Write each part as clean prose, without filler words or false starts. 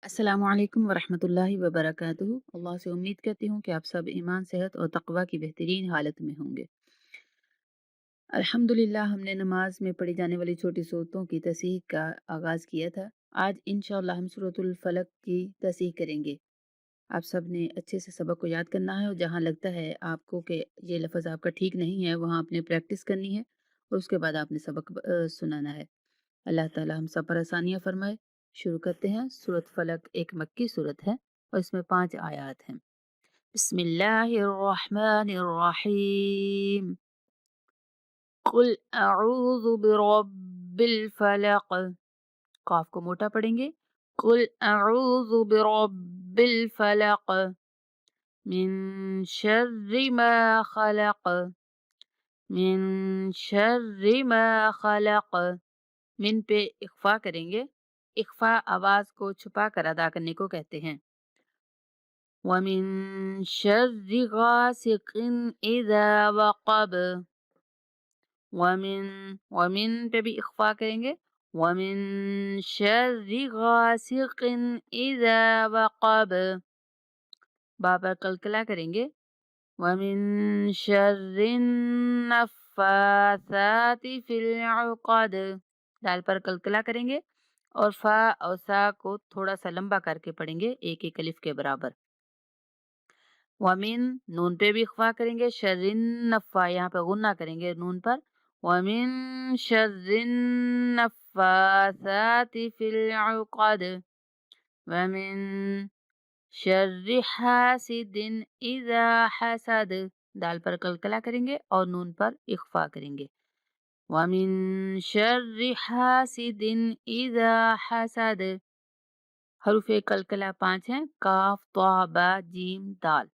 अस्सलामु अलैकुम वरहमतुल्लाहि वबरकातुहू। अल्लाह से उम्मीद करती हूँ कि आप सब ईमान, सेहत और तक़वा की बेहतरीन हालत में होंगे। अल्हम्दुलिल्लाह हमने नमाज में पढ़ी जाने वाली छोटी सूरतों की तसीह का आगाज़ किया था। आज इंशाअल्लाह हम सूरतुल फलक की तसीह करेंगे। आप सब ने अच्छे से सबक को याद करना है और जहाँ लगता है आपको कि ये लफ्ज़ आपका ठीक नहीं है, वहाँ आपने प्रैक्टिस करनी है और उसके बाद आपने सबक सुनाना है। अल्लाह ताला हम सब पर आसानियाँ फरमाए। शुरू करते हैं। सूरत फलक एक मक्की सूरत है और इसमें 5 आयात हैं। बिस्मिल्लाहिर्रहमानिर्रहीम। कुल अऊज़ु बिरब्बिल फलक। काफ को मोटा पढ़ेंगे। कुल अऊज़ु बिरब्बिल फलक मिन शर्रि मा खलक मिन शर्रि मा खलक। मिन पे इख्फा करेंगे। इख्फा आवाज को छुपा कर अदा करने को कहते हैं। वमिन शर्रि गासिकिन इज़ा वक़ब। वमिन वमिन पे भी इख्फा करेंगे। वमिन शर्रि गासिकिन इज़ा वक़ब। बा पर कलकला करेंगे। वमिन शर्रिन नफ़्फ़ासाति फ़िल उक़द। दाल पर कलकला करेंगे और फा और सा को थोड़ा सा लंबा करके पढ़ेंगे, एक एक अलिफ के बराबर। वमिन नून पे भी इख्फा करेंगे। शर्रिन नफ़्फ़ा यहाँ पे गुन्ना करेंगे नून पर। वमिन शर्रिन नफ़्फ़ासाति फ़िल उक़द वमिन शर्रि हासिदिन इज़ा हसद। दाल पर कलकला करेंगे और नून पर इख्फा करेंगे। वमिन शर्रि हासिदिन इज़ा हसद। हरूफ़े कलकला 5 हैं। काफ, तौ, बा, जीम, दाल।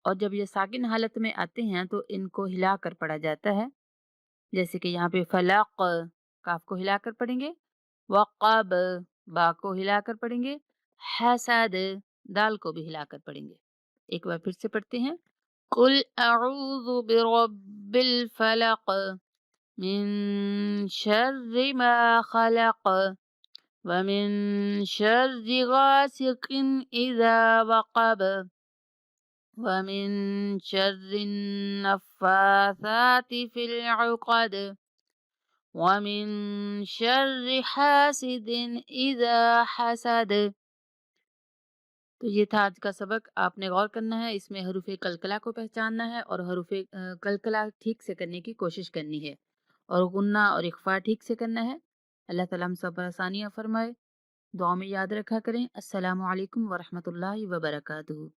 और जब ये साकिन हालत में आते हैं तो इनको हिलाकर पढ़ा जाता है। जैसे कि यहाँ पे फलक, काफ को हिलाकर पढ़ेंगे। वक़ब, बा को हिलाकर पढ़ेंगे। हसद, दाल को भी हिलाकर पढ़ेंगे। एक बार फिर से पढ़ते हैं। कुल अऊज़ु बिरब्बिल फलक मिन शर्रि मा खलक वमिन शर्रि गासिकिन इज़ा वक़ब वमिन शर्रिन नफ़्फ़ासाति फ़िल उक़द वमिन शर्रि हासिदिन इज़ा हसद। तो ये था आज का सबक। आपने गौर करना है, इसमें हरूफ़े कलकला को पहचानना है और हरूफ़े कलकला ठीक से करने की कोशिश करनी है और गुन्ना और इख्फ़ा ठीक से करना है। अल्लाह ताला हम सब पर आसानियाँ फ़रमाए। दुआ में याद रखा करें। अस्सलामु अलैकुम वरहमतुल्लाहि वबरकातुहू।